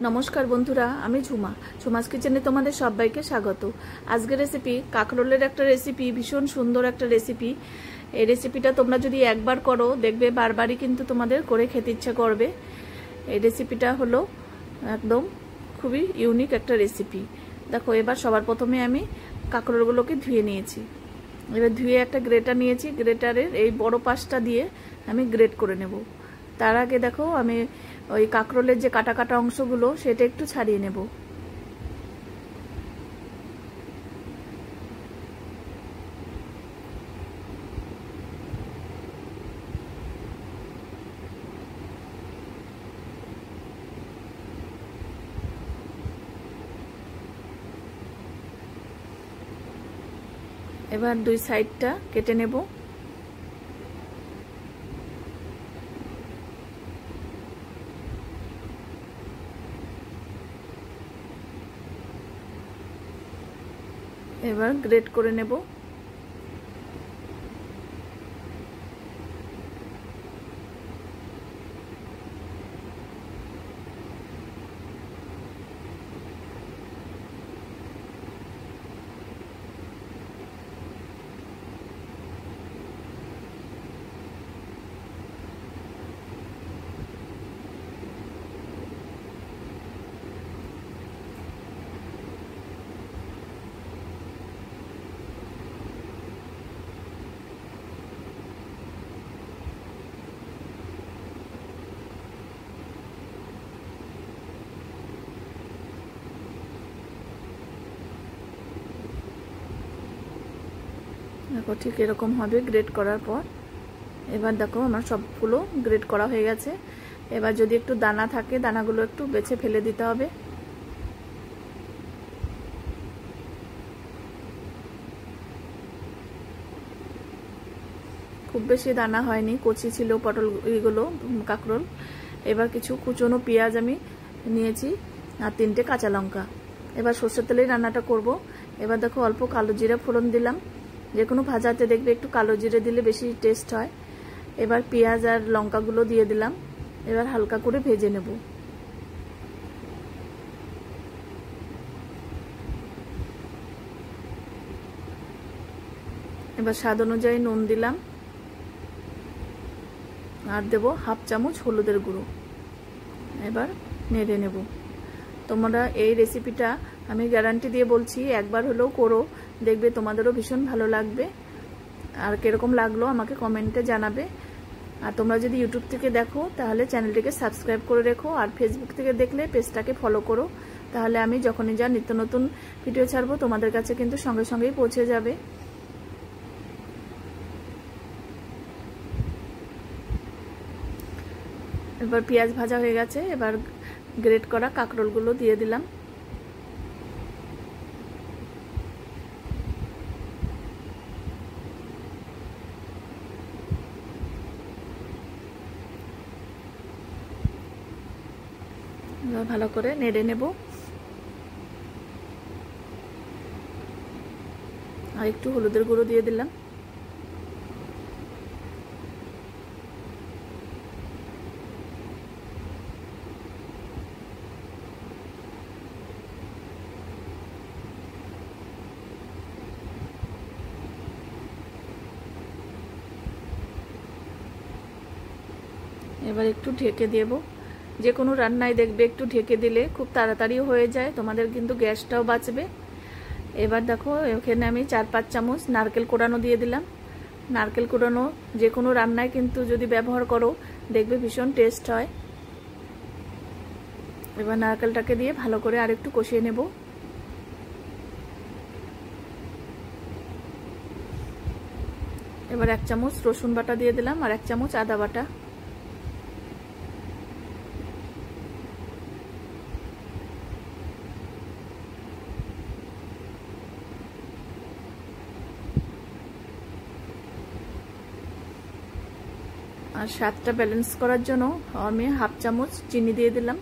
নমস্কার বন্ধুরা, আমি ঝুমা। ঝুমাস কিচেনে তোমাদের সবাইকে স্বাগত। আজকের রেসিপি কাঁকরোলের একটা রেসিপি, ভীষণ সুন্দর একটা রেসিপি। এই রেসিপিটা তোমরা যদি একবার করো দেখবে বারবারই কিন্তু তোমাদের করে খেতে ইচ্ছা করবে। এই রেসিপিটা হলো একদম খুবই ইউনিক একটা রেসিপি। দেখো, এবার সবার প্রথমে আমি কাঁকরোলগুলোকে ধুয়ে নিয়েছি। এবার ধুয়ে একটা গ্রেটার নিয়েছি, গ্রেটারের এই বড় পাশটা দিয়ে আমি গ্রেট করে নেব। তার আগে দেখো, আমি ওই কাঁকরোলের যে কাটা কাটা অংশগুলো সেটা একটু ছাড়িয়ে নেব। এবার দুই সাইডটা কেটে নেব। এবার গ্রেট করে নেব। দেখো, ঠিক এরকম হবে গ্রেট করার পর। এবার দেখো, আমার সবগুলো গ্রেট করা হয়ে গেছে। এবার যদি একটু দানা থাকে, দানাগুলো একটু বেছে ফেলে দিতে হবে। খুব বেশি দানা হয়নি, কচি ছিল পটল এইগুলো, কাঁকরোল। এবার কিছু কুচনো পেঁয়াজ আমি নিয়েছি আর 3টে কাঁচা লঙ্কা। এবার সর্ষের তেলেই রান্নাটা করব। এবার দেখো, অল্প কালো জিরা ফোড়ন দিলাম। যে কোনো ভাজাতে দেখবে একটু কালো জিরে দিলে বেশি টেস্ট হয়। এবার পেঁয়াজ আর লঙ্কাগুলো দিয়ে দিলাম। এবার হালকা করে ভেজে নেব। এবার স্বাদ অনুযায়ী নুন দিলাম আর দেব হাফ চামচ হলুদের গুঁড়ো। এবার নেড়ে নেব। তোমরা এই রেসিপিটা আমি গ্যারান্টি দিয়ে বলছি, একবার হলেও করো, দেখবে তোমাদেরও ভীষণ ভালো লাগবে। আর কিরকম লাগলো আমাকে কমেন্টে জানাবে। আর তোমরা যদি ইউটিউব থেকে দেখো তাহলে চ্যানেলটিকে সাবস্ক্রাইব করে রেখো, আর ফেসবুক থেকে দেখলে পেজটাকে ফলো করো। তাহলে আমি যখনই যা নিত্য নতুন ভিডিও ছাড়বো তোমাদের কাছে কিন্তু সঙ্গে সঙ্গেই পৌঁছে যাবে। এবার পেঁয়াজ ভাজা হয়ে গেছে। এবার গ্রেট করা কাঁকরোলগুলো দিয়ে দিলাম। ভালো করে নেড়ে নেব। আর একটু হলুদের গুঁড়ো দিয়ে দিলাম। এবার একটু ঢেকে দেব। যে কোনো রান্নায় দেখবে একটু ঢেকে দিলে খুব তাড়াতাড়ি হয়ে যায়, তোমাদের কিন্তু গ্যাসটাও বাঁচবে। এবার দেখো, এখানে আমি 4-5 চামচ নারকেল কোড়ানো দিয়ে দিলাম। নারকেল কোড়ানো যে কোনো রান্নায় কিন্তু যদি ব্যবহার করো দেখবে ভীষণ টেস্ট হয়। এবার নারকেলটাকে দিয়ে ভালো করে আরেকটু কষিয়ে নেব। এবার 1 চামচ রসুন বাটা দিয়ে দিলাম আর 1 চামচ আদা বাটা। আর স্বাদটা ব্যালেন্স করার জন্য আমি হাফ চামচ চিনি দিয়ে দিলাম।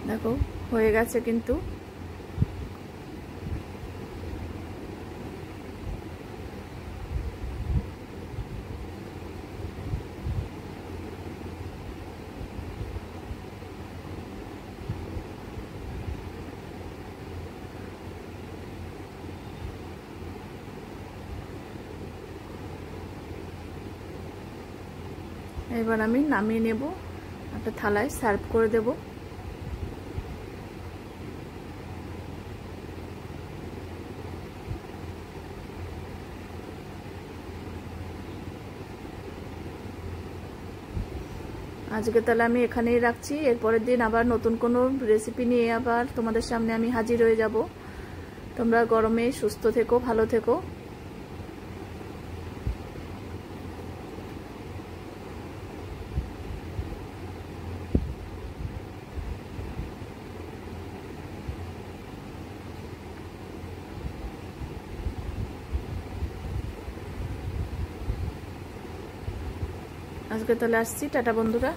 দেখো হয়ে গেছে কিন্তু। এবার আমি নামিয়ে নেব, একটা থালায় সার্ভ করে দেব। আজকে তাহলে আমি এখানেই রাখছি। এরপরের দিন আবার নতুন কোনো রেসিপি নিয়ে আবার তোমাদের সামনে আমি হাজির হয়ে যাব। তোমরা গরমে সুস্থ থেকো, ভালো থেকো। আজকে তাহলে আসছি, টাটা বন্ধুরা।